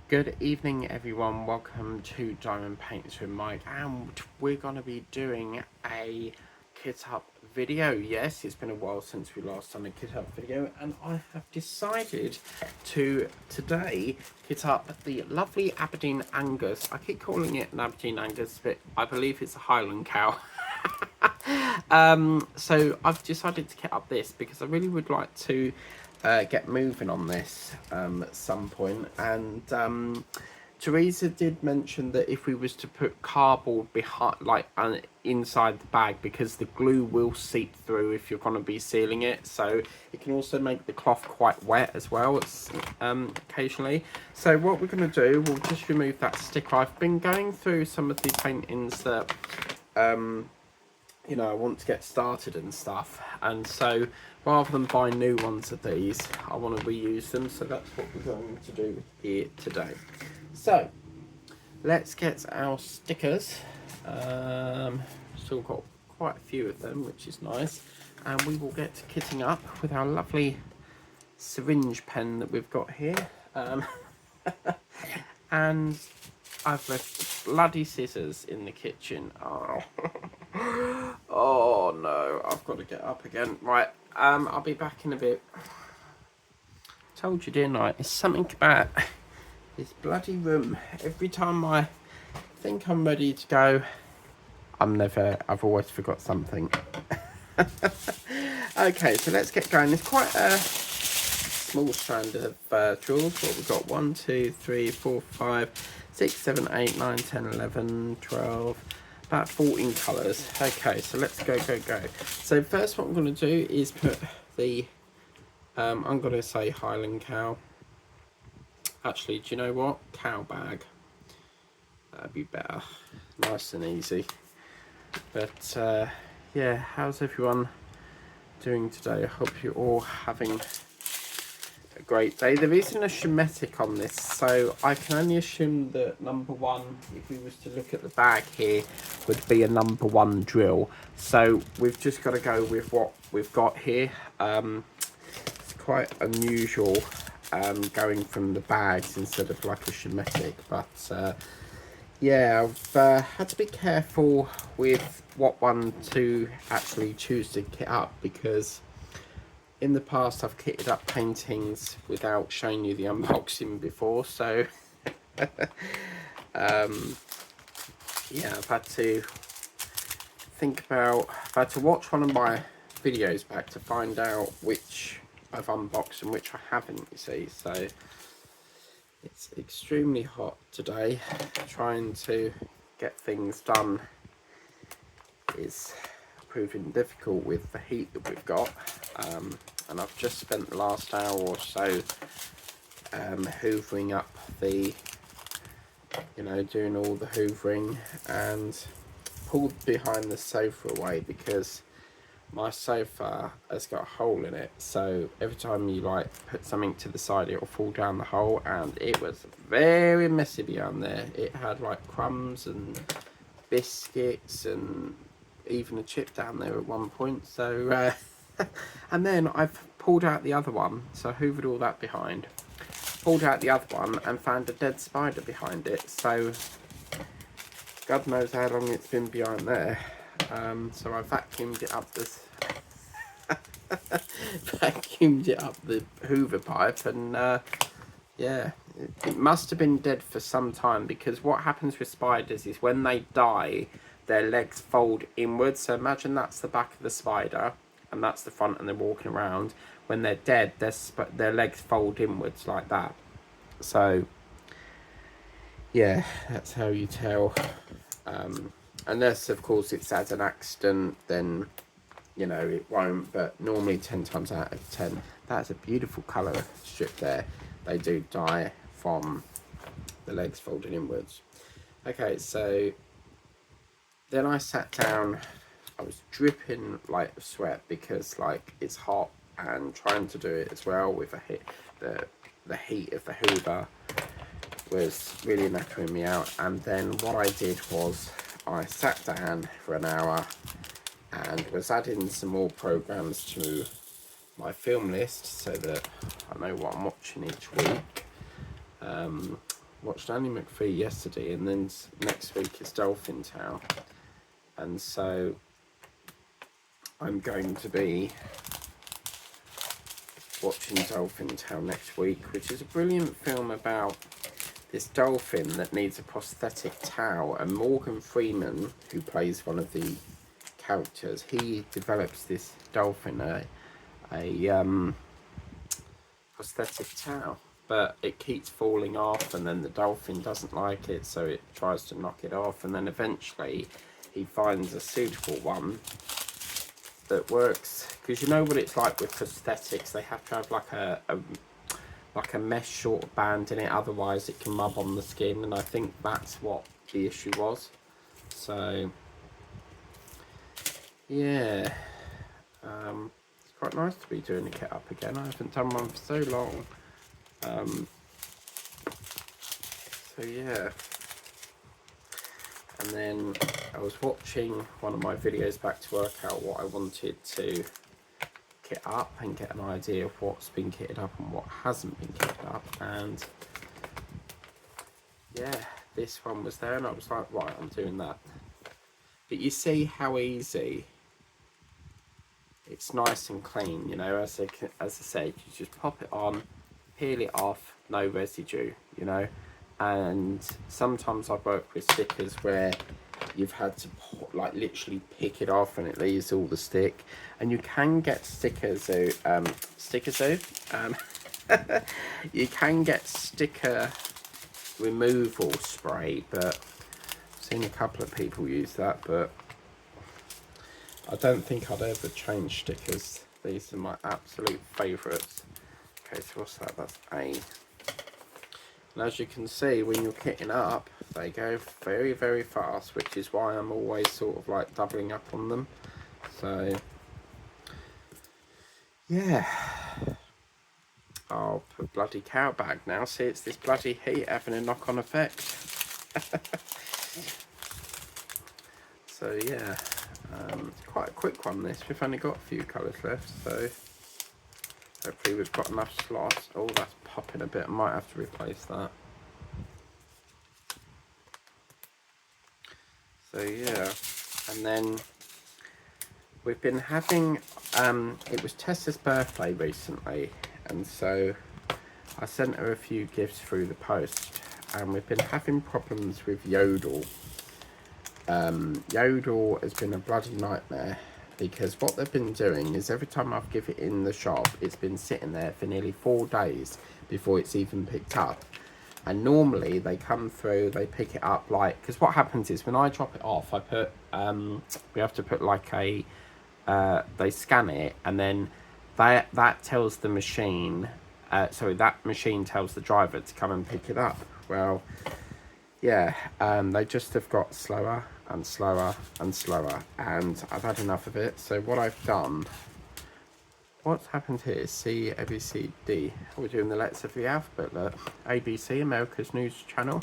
Good evening, everyone. Welcome to Diamond Paints with Mike, and we're going to be doing a kit up video. Yes, it's been a while since we last done a kit up video, and I have decided to today kit up the lovely Aberdeen Angus. I keep calling it an Aberdeen Angus, but I believe it's a Highland cow. So I've decided to kit up this because I really would like to get moving on this at some point. And Teresa did mention that if we was to put cardboard behind, like inside the bag, because the glue will seep through if you're going to be sealing it, so it can also make the cloth quite wet as well. It's occasionally. So what we're going to do, we'll just remove that sticker. I've been going through some of the paintings that I want to get started and stuff, and so rather than buy new ones of these, I want to reuse them, so that's what we're going to do here today. So let's get our stickers. Still got quite a few of them, which is nice, and we will get kitting up with our lovely syringe pen that we've got here. And I've left bloody scissors in the kitchen. Oh. Oh no, I've got to get up again. Right, I'll be back in a bit. Told you, didn't I? It's something about this bloody room. Every time I think I'm ready to go, I've always forgot something. Okay, so let's get going. It's quite a small strand of jewels. What we've got: 1, 2, 3, 4, 5, 6, 7, 8, 9, 10, 11, 12. About 14 colours. Okay, so let's go. So first what I'm going to do is put the, I'm going to say Highland cow. Actually, do you know what? Cow bag. That'd be better. Nice and easy. But yeah, how's everyone doing today? I hope you're all having a great day. There isn't a schematic on this, so I can only assume that number one, if we was to look at the bag here, would be a number one drill. So we've just got to go with what we've got here. It's quite unusual going from the bags instead of like a schematic, but yeah, I've had to be careful with what one to actually choose to kit up, because in the past I've kitted up paintings without showing you the unboxing before, so yeah, I've had to watch one of my videos back to find out which I've unboxed and which I haven't, you see. So it's extremely hot today. Trying to get things done is proving difficult with the heat that we've got, and I've just spent the last hour or so hoovering up the, doing all the hoovering, and pulled behind the sofa away because my sofa has got a hole in it, so every time you like put something to the side, it will fall down the hole, and it was very messy behind there. It had like crumbs and biscuits and even a chip down there at one point. So and then I've pulled out the other one, so I hoovered all that behind, pulled out the other one and found a dead spider behind it, so God knows how long it's been behind there. So I vacuumed it up the hoover pipe, and yeah, it must have been dead for some time, because what happens with spiders is when they die, their legs fold inwards. So imagine that's the back of the spider and that's the front, and they're walking around. When they're dead, their legs fold inwards like that. So yeah, that's how you tell. Unless of course it's as an accident, then it won't, but normally 10 times out of 10, that's a beautiful colour strip there. They do die from the legs folding inwards. Okay, so then I sat down. I was dripping like sweat because like it's hot, and trying to do it as well with the heat of the hoover was really knackering me out. And then what I did was I sat down for an hour and was adding some more programs to my film list so that I know what I'm watching each week. watched Annie McPhee yesterday, and then next week is Dolphin Town, and so I'm going to be watching Dolphin Town next week, which is a brilliant film about this dolphin that needs a prosthetic tail, and Morgan Freeman, who plays one of the characters, he develops this dolphin a prosthetic tail, but it keeps falling off, and then the dolphin doesn't like it, so it tries to knock it off, and then eventually he finds a suitable one that works, because you know what it's like with prosthetics, they have to have like a mesh sort of band in it, otherwise it can rub on the skin, and I think that's what the issue was. So yeah, it's quite nice to be doing a kit up again. I haven't done one for so long. So yeah, and then I was watching one of my videos back to work out what I wanted to kit up and get an idea of what's been kitted up and what hasn't been kitted up, and yeah, this one was there, and I was like, right, I'm doing that. But you see how easy, it's nice and clean, you know, as I said, you just pop it on, peel it off, no residue, you know. And sometimes I've worked with stickers where you've had to like literally pick it off and it leaves all the stick, and you can get you can get sticker removal spray, but I've seen a couple of people use that, but I don't think I'd ever change stickers. These are my absolute favourites. Okay, so what's that? That's A. And as you can see, when you're kitting up, they go very, very fast, which is why I'm always sort of like doubling up on them. So, yeah. I'll put bloody cow bag now. See, it's this bloody heat having a knock-on effect. So, yeah. It's quite a quick one, this. We've only got a few colours left, so hopefully we've got enough slots. Oh, that's popping a bit. I might have to replace that. So yeah, and then we've been having, it was Tessa's birthday recently, and so I sent her a few gifts through the post, and we've been having problems with Yodel. Yodel has been a bloody nightmare, because what they've been doing is every time I've given it in the shop, it's been sitting there for nearly 4 days before it's even picked up. And normally they come through, they pick it up, like, because what happens is when I drop it off, I put, we have to put like a, they scan it, and then that tells the machine, that machine tells the driver to come and pick it up. Well, yeah, they just have got slower and slower and slower, and I've had enough of it. So what I've done, what's happened here is C, A, B, C, D. We're doing the letters of the alphabet. Look. ABC, America's news channel.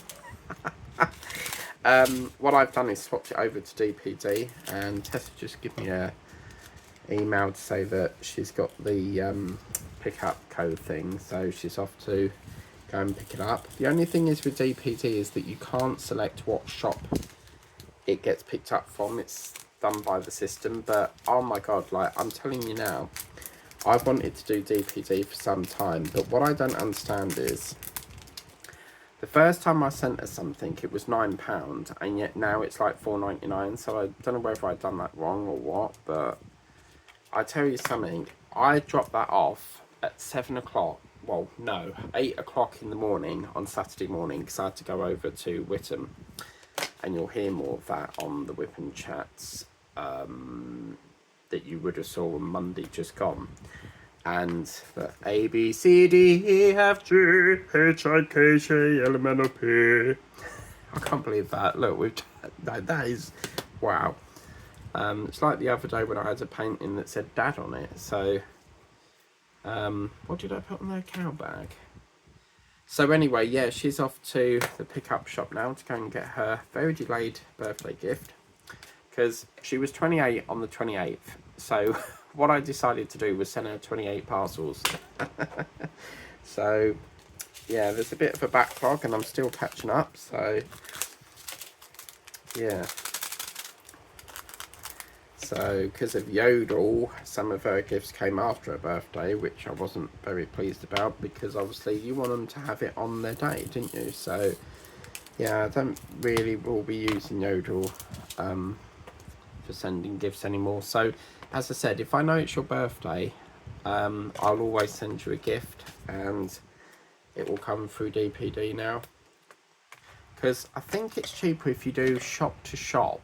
What I've done is swapped it over to DPD, and Tessa just give me a email to say that she's got the pickup code thing, so she's off to go and pick it up. The only thing is with DPD is that you can't select what shop it gets picked up from. It's done by the system, but oh my god, like, I'm telling you now, I've wanted to do DPD for some time, but what I don't understand is, the first time I sent her something, it was £9, and yet now it's like £4.99, so I don't know whether I've done that wrong or what, but I tell you something, I dropped that off at 7 o'clock, well, no, 8 o'clock in the morning on Saturday morning, because I had to go over to Witham, and you'll hear more of that on the Whipham chats that you would have saw on Monday just gone. And the A, B, C, D, E, F, G, H, I, K, J, L, M, N, O, P. I can't believe that. Look, that is, wow. It's like the other day when I had a painting that said Dad on it. So, what did I put on their cow bag? So anyway, yeah, she's off to the pickup shop now to go and get her very delayed birthday gift, because she was 28 on the 28th. So what I decided to do was send her 28 parcels. So yeah, there's a bit of a backlog and I'm still catching up, so yeah. So because of Yodel, some of her gifts came after her birthday, which I wasn't very pleased about, because obviously you want them to have it on their day, didn't you? So yeah, I don't really will be using Yodel for sending gifts anymore. So as I said, if I know it's your birthday, I'll always send you a gift, and it will come through DPD now, because I think it's cheaper if you do shop to shop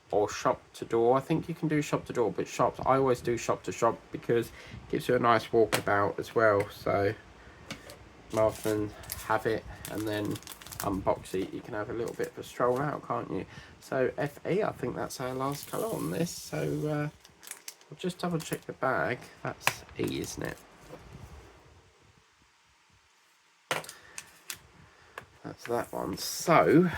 or shop to door. I think you can do shop to door, but shops, I always do shop to shop because it gives you a nice walkabout as well. So rather than have it and then unbox it, you can have a little bit of a stroll out, can't you? So FE, I think that's our last colour on this. So we'll just double check the bag. That's E, isn't it? That's that one. So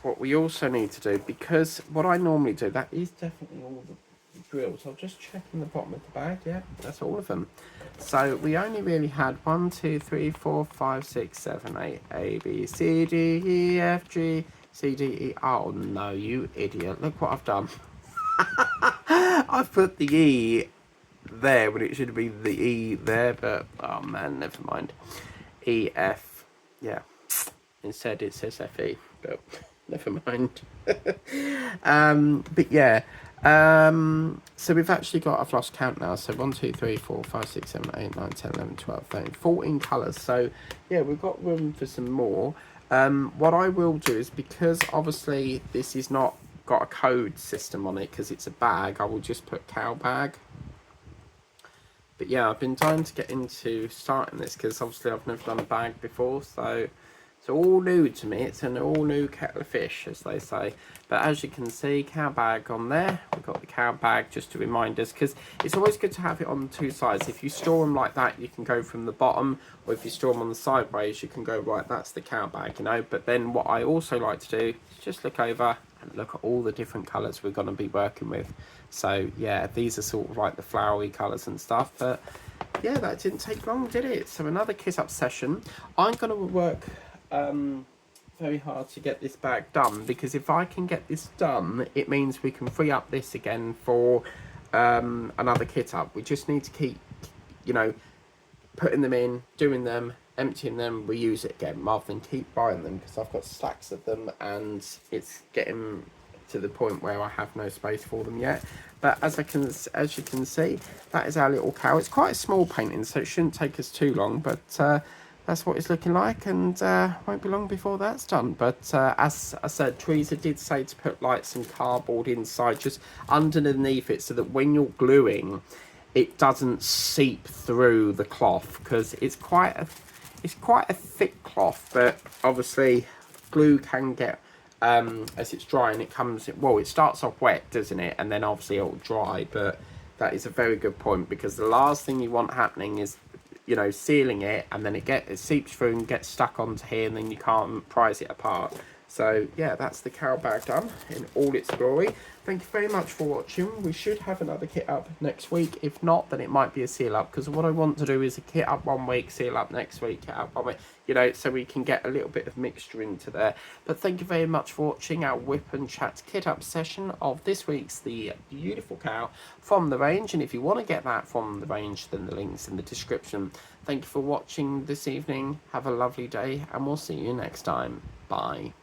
what we also need to do, because what I normally do, that is definitely all the drills. I'll just check in the bottom of the bag. Yeah, that's all of them. So we only really had 1, 2, 3, 4, 5, 6, 7, 8, A, B, C, D, E, F, G, C, D, E. Oh no, you idiot. Look what I've done. I've put the E there when it should have been the E there, but oh man, never mind. E, F, yeah. Instead it says FE, but never mind. But yeah, so we've actually got, I've lost count now, so 1, 2, 3, 4, 5, 6, 7, 8, 9, 10, 11, 12, 13, 14 colours. So yeah, we've got room for some more. What I will do is, because obviously this is not got a code system on it because it's a bag, I will just put cow bag. But yeah, I've been trying to get into starting this because obviously I've never done a bag before, so it's all new to me. It's an all new kettle of fish, as they say. But as you can see, cow bag on there. We've got the cow bag just to remind us, because it's always good to have it on two sides. If you store them like that, you can go from the bottom, or if you store them on the sideways, you can go, right, that's the cow bag, you know. But then what I also like to do is just look over and look at all the different colours we're going to be working with. So yeah, these are sort of like the flowery colours and stuff. But yeah, that didn't take long, did it? So another kit up session. I'm going to work very hard to get this bag done, because if I can get this done, it means we can free up this again for another kit up. We just need to keep, you know, putting them in, doing them, emptying them, reuse it again, rather than keep buying them, because I've got stacks of them and it's getting to the point where I have no space for them yet. But as you can see, that is our little cow. It's quite a small painting, so it shouldn't take us too long, but that's what it's looking like, and won't be long before that's done. But as I said, Teresa did say to put like some cardboard inside, just underneath it, so that when you're gluing, it doesn't seep through the cloth, because it's quite a thick cloth. But obviously, glue can get as it's drying, it starts off wet, doesn't it, and then obviously it'll dry. But that is a very good point, because the last thing you want happening is, you know, sealing it and then it seeps through and gets stuck onto here, and then you can't prise it apart. So yeah, that's the cow bag done in all its glory. Thank you very much for watching. We should have another kit up next week. If not, then it might be a seal up, because what I want to do is a kit up 1 week, seal up next week, kit up 1 week, you know, so we can get a little bit of mixture into there. But thank you very much for watching our Whip and Chat kit up session of this week's The Beautiful Cow from the range. And if you want to get that from the range, then the link's in the description. Thank you for watching this evening. Have a lovely day, and we'll see you next time. Bye.